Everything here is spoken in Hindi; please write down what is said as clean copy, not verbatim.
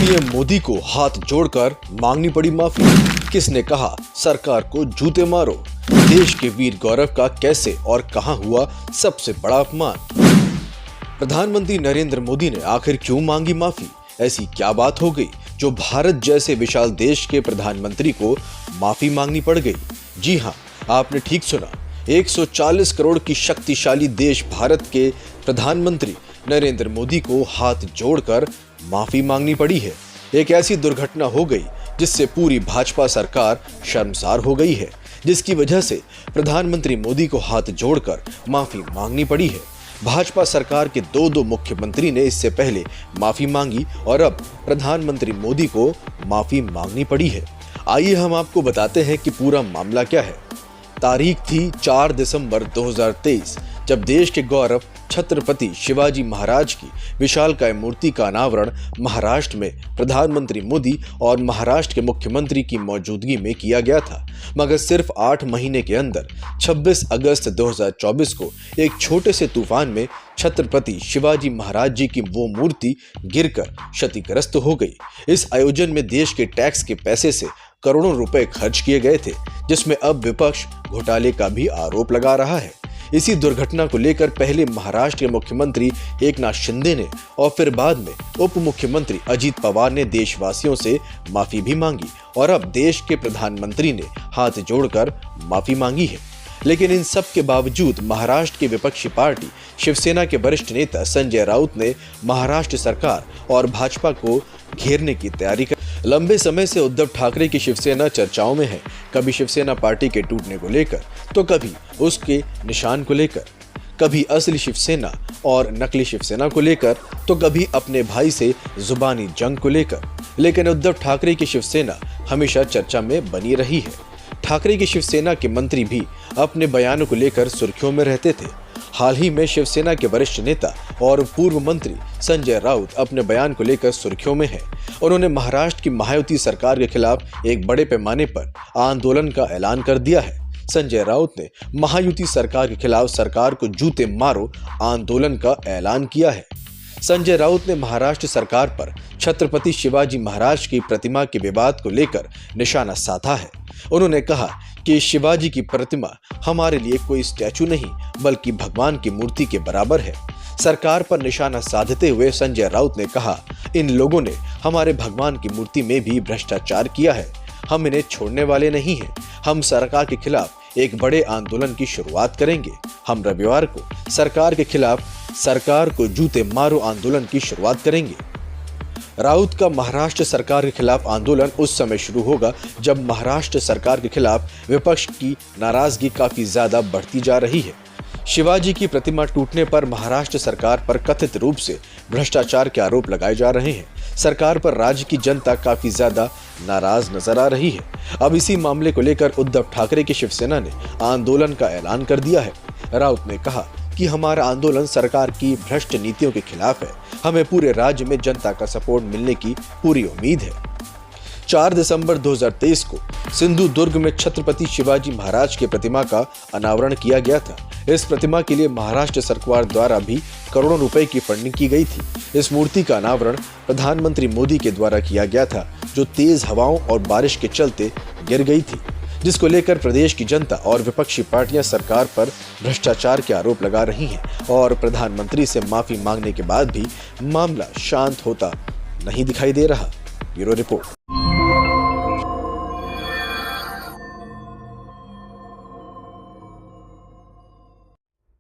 पीएम मोदी को हाथ जोड़कर मांगनी पड़ी माफी। किसने कहा सरकार को जूते मारो? देश के वीर गौरव का कैसे और कहां हुआ सबसे बड़ा अपमान? प्रधानमंत्री नरेंद्र मोदी ने आखिर क्यों मांगी माफी? ऐसी क्या बात हो गई जो भारत जैसे विशाल देश के प्रधानमंत्री को माफी मांगनी पड़ गई? जी हां, आपने ठीक सुना। 140 करोड़ की शक्तिशाली देश भारत के प्रधानमंत्री नरेंद्र मोदी को हाथ जोड़कर माफी मांगनी पड़ी है। एक ऐसी दुर्घटना हो गई जिससे पूरी भाजपा सरकार शर्मसार हो गई है, जिसकी वजह से प्रधानमंत्री मोदी को हाथ जोड़कर माफी मांगनी पड़ी है। भाजपा सरकार के दो मुख्यमंत्री ने इससे पहले माफी मांगी और अब प्रधानमंत्री मोदी को माफी मांगनी पड़ी है। आइए हम आपको बताते हैं कि पूरा मामला क्या है। तारीख थी 4 दिसंबर 2023, जब देश के गौरव छत्रपति शिवाजी महाराज की विशालकाय मूर्ति का अनावरण महाराष्ट्र में प्रधानमंत्री मोदी और महाराष्ट्र के मुख्यमंत्री की मौजूदगी में किया गया था। मगर सिर्फ 8 महीने के अंदर 26 अगस्त 2024 को एक छोटे से तूफान में छत्रपति शिवाजी महाराज जी की वो मूर्ति गिरकर क्षतिग्रस्त हो गई। इस आयोजन में देश के टैक्स के पैसे से करोड़ों रुपए खर्च किए गए थे, जिसमें अब विपक्ष घोटाले का भी आरोप लगा रहा है। इसी दुर्घटना को लेकर पहले महाराष्ट्र के मुख्यमंत्री एकनाथ शिंदे ने और फिर बाद में उप मुख्यमंत्री अजित पवार ने देशवासियों से माफी भी मांगी और अब देश के प्रधानमंत्री ने हाथ जोड़कर माफी मांगी है। लेकिन इन सब के बावजूद महाराष्ट्र की विपक्षी पार्टी शिवसेना के वरिष्ठ नेता संजय राउत ने महाराष्ट्र सरकार और भाजपा को घेरने की तैयारी कर। लंबे समय से उद्धव ठाकरे की शिवसेना चर्चाओं में है, कभी शिवसेना पार्टी के टूटने को लेकर, तो कभी उसके निशान को लेकर, कभी असली शिवसेना और नकली शिवसेना को लेकर, तो कभी अपने भाई से जुबानी जंग को लेकर। लेकिन उद्धव ठाकरे की शिवसेना हमेशा चर्चा में बनी रही है। ठाकरे की शिवसेना के मंत्री भी अपने बयानों को लेकर सुर्खियों में रहते थे। हाल ही में शिवसेना के वरिष्ठ नेता और पूर्व मंत्री संजय राउत अपने बयान को लेकर सुर्खियों में है। उन्होंने महाराष्ट्र की महायुति सरकार के खिलाफ एक बड़े पैमाने पर आंदोलन का ऐलान कर दिया है। संजय राउत ने महायुति सरकार के खिलाफ सरकार को जूते मारो आंदोलन का ऐलान किया है। संजय राउत ने महाराष्ट्र सरकार पर छत्रपति शिवाजी महाराज की प्रतिमा के विवाद को लेकर निशाना साधा है। उन्होंने कहा कि शिवाजी की प्रतिमा हमारे लिए कोई स्टैचू नहीं, बल्कि भगवान की मूर्ति के बराबर है। सरकार पर निशाना साधते हुए संजय राउत ने कहा, इन लोगों ने हमारे भगवान की मूर्ति में भी भ्रष्टाचार किया है। हम इन्हें छोड़ने वाले नहीं हैं। हम सरकार के खिलाफ एक बड़े आंदोलन की शुरुआत करेंगे। हम रविवार को सरकार के खिलाफ सरकार को जूते मारो आंदोलन की शुरुआत करेंगे। राउत का महाराष्ट्र सरकार के खिलाफ आंदोलन उस समय शुरू होगा जब महाराष्ट्र सरकार के खिलाफ विपक्ष की नाराजगी काफी ज्यादा बढ़ती जा रही है। शिवाजी की प्रतिमा टूटने पर महाराष्ट्र सरकार पर कथित रूप से भ्रष्टाचार के आरोप लगाए जा रहे हैं। सरकार पर राज्य की जनता काफी ज्यादा नाराज नजर आ रही है। अब इसी मामले को लेकर उद्धव ठाकरे की शिवसेना ने आंदोलन का ऐलान कर दिया है। राउत ने कहा कि हमारा आंदोलन सरकार की भ्रष्ट नीतियों के खिलाफ है। हमें पूरे राज्य में जनता का सपोर्ट मिलने की पूरी उम्मीद है। 4 दिसंबर 2023 को सिंधुदुर्ग में छत्रपति शिवाजी महाराज की प्रतिमा का अनावरण किया गया था। इस प्रतिमा के लिए महाराष्ट्र सरकार द्वारा भी करोड़ों रुपए की फंडिंग की गई थी। इस मूर्ति का अनावरण प्रधानमंत्री मोदी के द्वारा किया गया था, जो तेज हवाओं और बारिश के चलते गिर गई थी, जिसको लेकर प्रदेश की जनता और विपक्षी पार्टियां सरकार पर भ्रष्टाचार के आरोप लगा रही हैं और प्रधानमंत्री से माफी मांगने के बाद भी मामला शांत होता नहीं दिखाई दे रहा। Bureau report.